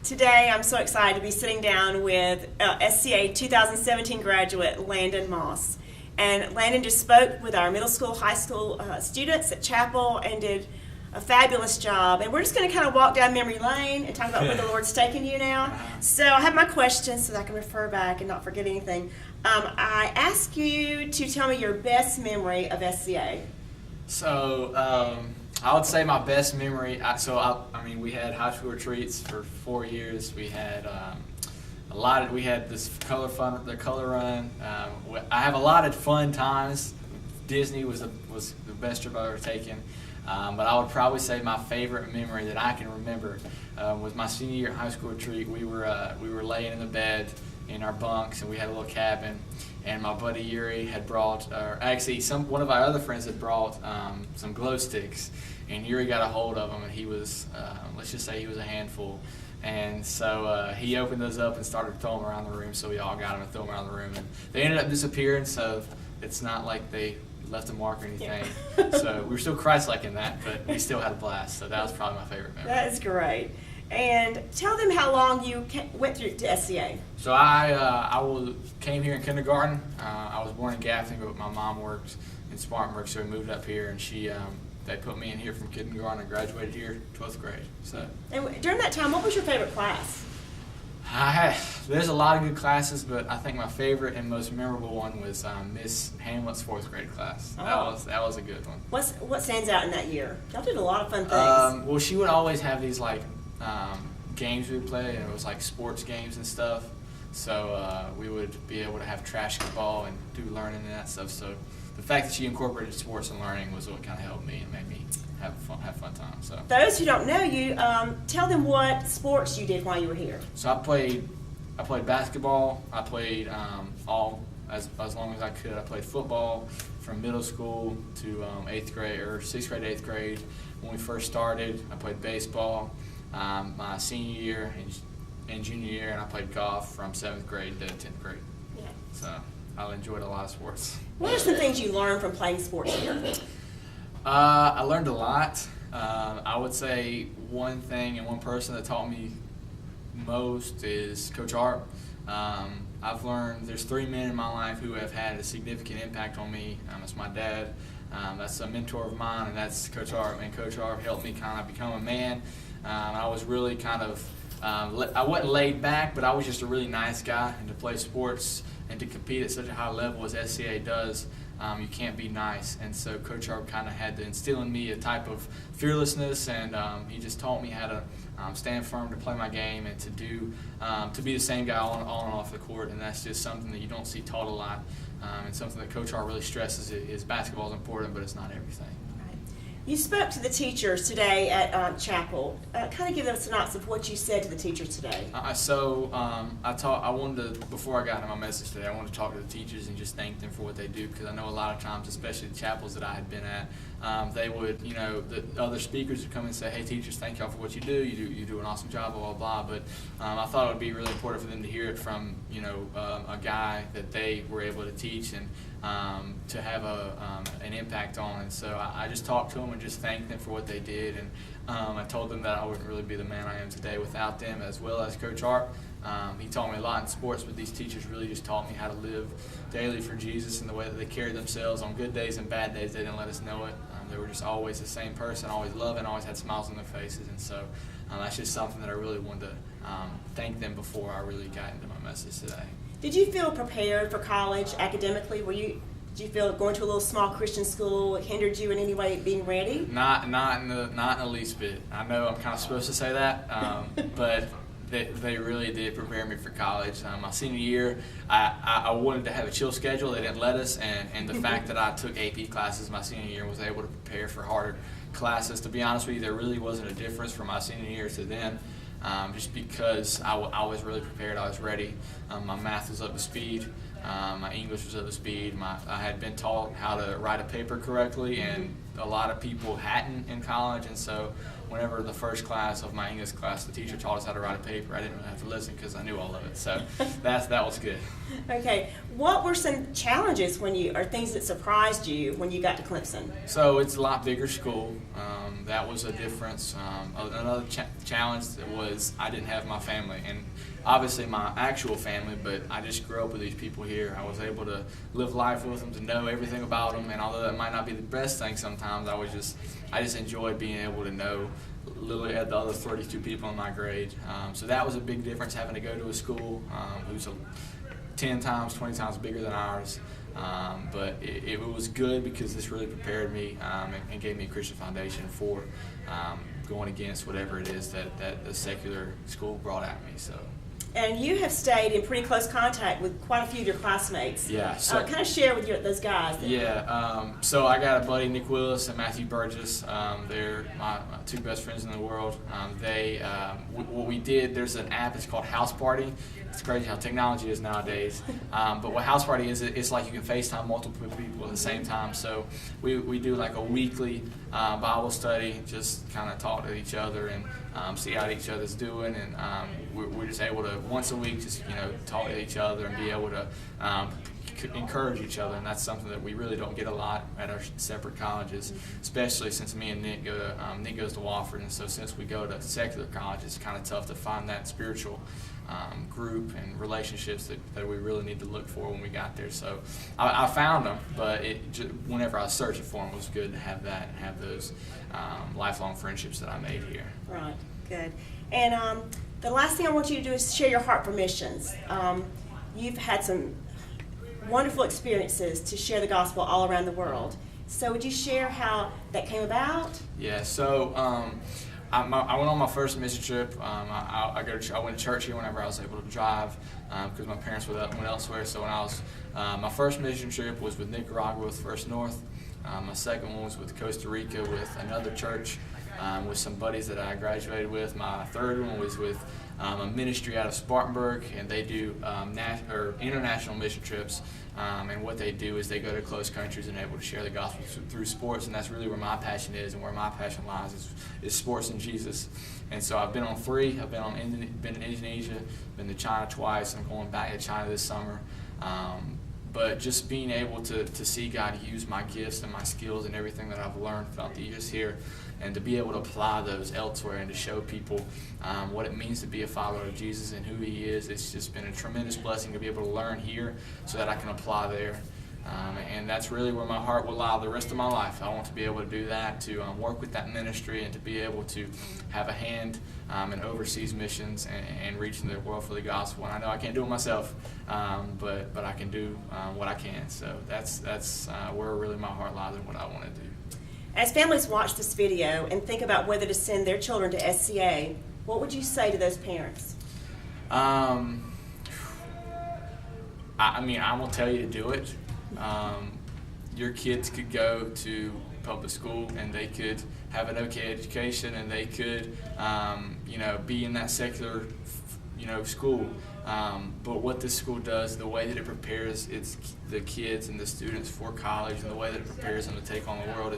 Today, I'm so excited to be sitting down with SCA 2017 graduate Landon Moss. And Landon just spoke with our middle school, high school students at Chapel and did a fabulous job. And we're just going to kind of walk down memory lane and talk about where the Lord's taking you now. So I have my questions so that I can refer back and not forget anything. I ask you to tell me your best memory of SCA. So I would say my best memory. We had high school retreats for 4 years. We had we had this the color run. I have a lot of fun times. Disney was the best trip I've ever taken. But I would probably say my favorite memory that I can remember was my senior year high school retreat. We were laying in the bed in our bunks, and we had a little cabin. And my buddy Yuri had brought, one of our other friends had brought some glow sticks, and Yuri got a hold of them, and he was, let's just say he was a handful. And so he opened those up and started throwing them around the room, so we all got them and threw them around the room. And they ended up disappearing, so it's not like they left a mark or anything. Yeah. So we were still Christ-like in that, but we still had a blast. So that was probably my favorite memory. That is great. And tell them how long you went through to SCA. So I came here in kindergarten. I was born in Gaffney, but my mom worked in Spartanburg, so we moved up here, and they put me in here from kindergarten and graduated here 12th grade. So. And during that time, what was your favorite class? There's a lot of good classes, but I think my favorite and most memorable one was Miss Hamlet's 4th grade class. Oh. That was a good one. What stands out in that year? Y'all did a lot of fun things. Well, she would always have these games we would play, and it was like sports games and stuff. So we would be able to have trash the ball and do learning and that stuff. So the fact that she incorporated sports and learning was what kind of helped me and made me have fun time. So those who don't know you, tell them what sports you did while you were here. So I played basketball. I played as long as I could. I played football from middle school to 8th grade or 6th grade, 8th grade. When we first started, I played baseball my senior year and junior year, and I played golf from 7th grade to 10th grade. Yeah. So I enjoyed a lot of sports. What are some things you learned from playing sports here? I learned a lot. I would say one thing and one person that taught me most is Coach Art. I've learned there's 3 men in my life who have had a significant impact on me. It's my dad. That's a mentor of mine, and that's Coach Art. And Coach Art helped me kind of become a man. I was really kind of, I wasn't laid back, but I was just a really nice guy. And to play sports and to compete at such a high level as SCA does, you can't be nice. And so Coach Art kind of had to instill in me a type of fearlessness, and he just taught me how to stand firm to play my game and to be the same guy on and off the court. And that's just something that you don't see taught a lot, and something that Coach Art really stresses is basketball is important, but it's not everything. Right. You spoke to the teachers today at Chapel. Kind of give them a synopsis of what you said to the teachers today. I wanted to, before I got into my message today, I wanted to talk to the teachers and just thank them for what they do, because I know a lot of times, especially the chapels that I had been at, they would, the other speakers would come and say, hey teachers, thank y'all for what you do. You do an awesome job, blah, blah, blah. But I thought it would be really important for them to hear it from, a guy that they were able to teach and to have an impact on. And so I just talked to them and just thanked them for what they did. And I told them that I wouldn't really be the man I am today without them, as well as Coach Art. He taught me a lot in sports, but these teachers really just taught me how to live daily for Jesus and the way that they carried themselves on good days and bad days. They didn't let us know it. They were just always the same person, always loving, always had smiles on their faces. And so that's just something that I really wanted to thank them before I really got into my message today. Did you feel prepared for college academically? Did you feel going to a little small Christian school hindered you in any way being ready? Not in the least bit. I know I'm kind of supposed to say that, but they really did prepare me for college. My senior year, I wanted to have a chill schedule. They didn't let us, and the fact that I took AP classes my senior year was able to prepare for harder classes. To be honest with you, there really wasn't a difference from my senior year to then. Just because I was really prepared, I was ready. My math was up to speed. My English was up to speed. I had been taught how to write a paper correctly, and a lot of people hadn't in college, and so whenever the first class of my English class, the teacher taught us how to write a paper, I didn't really have to listen because I knew all of it. So that was good. Okay, what were some challenges or things that surprised you when you got to Clemson? So it's a lot bigger school. That was a difference. Another challenge was I didn't have my family, and obviously my actual family, but I just grew up with these people here. I was able to live life with them, to know everything about them, and although that might not be the best thing sometimes, I just enjoyed being able to know literally at the other 32 people in my grade. So that was a big difference, having to go to a school who's 10 times, 20 times bigger than ours. But it was good because this really prepared me and gave me a Christian foundation for going against whatever it is that the secular school brought at me. So. And you have stayed in pretty close contact with quite a few of your classmates. Yeah. So kind of share with those guys. Yeah. So I got a buddy, Nick Willis and Matthew Burgess. They're my two best friends in the world. What we did, there's an app, it's called House Party. It's crazy how technology is nowadays. But what House Party is, it's like you can FaceTime multiple people at the same time. So we do like a weekly Bible study, just kind of talk to each other and see how each other's doing. And we're just able to, once a week, just talk to each other and be able to encourage each other, and that's something that we really don't get a lot at our separate colleges, especially since me and Nick go to, Nick goes to Wofford, and so since we go to secular college, it's kind of tough to find that spiritual group and relationships that we really need to look for when we got there. So I found them, but whenever I was searching for them, it was good to have that and have those lifelong friendships that I made here. Right, good. And the last thing I want you to do is share your heart for missions. You've had some wonderful experiences to share the gospel all around the world. So would you share how that came about? Yeah, so I went on my first mission trip. I went to church here whenever I was able to drive because my parents went elsewhere. So when I was, my first mission trip was with Nicaragua with First North. My second one was with Costa Rica with another church with some buddies that I graduated with. My third one was with a ministry out of Spartanburg, and they do international mission trips. And what they do is they go to close countries and are able to share the gospel through sports, and that's really where my passion is, and where my passion lies is sports and Jesus. And so I've been on 3. I've been in Indonesia, been to China twice. I'm going back to China this summer. But just being able to see God use my gifts and my skills and everything that I've learned throughout the years here, and to be able to apply those elsewhere and to show people what it means to be a follower of Jesus and who He is, it's just been a tremendous blessing to be able to learn here so that I can apply there. And that's really where my heart will lie the rest of my life. I want to be able to do that, to work with that ministry, and to be able to have a hand in overseas missions and reaching the world for the gospel. And I know I can't do it myself, but I can do what I can. So that's where really my heart lies and what I want to do. As families watch this video and think about whether to send their children to SCA, what would you say to those parents? I mean, I will tell you to do it. Your kids could go to public school and they could have an okay education, and they could be in that secular school, but what this school does, the way that it prepares the kids and the students for college, and the way that it prepares them to take on the world,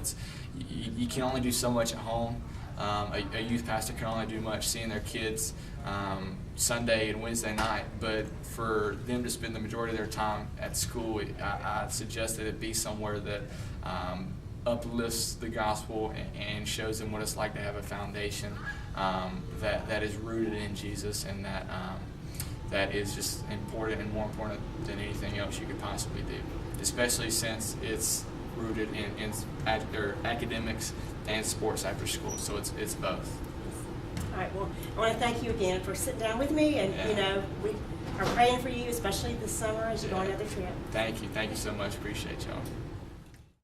you can only do so much at home. A youth pastor can only do much seeing their kids Sunday and Wednesday night, but for them to spend the majority of their time at school, I suggest that it be somewhere that uplifts the gospel and shows them what it's like to have a foundation that is rooted in Jesus, and that is just important and more important than anything else you could possibly do, especially since it's rooted in academics and sports after school. So it's both. All right, well, I want to thank you again for sitting down with me, and we are praying for you, especially this summer as you go on another trip. Thank you so much. Appreciate y'all.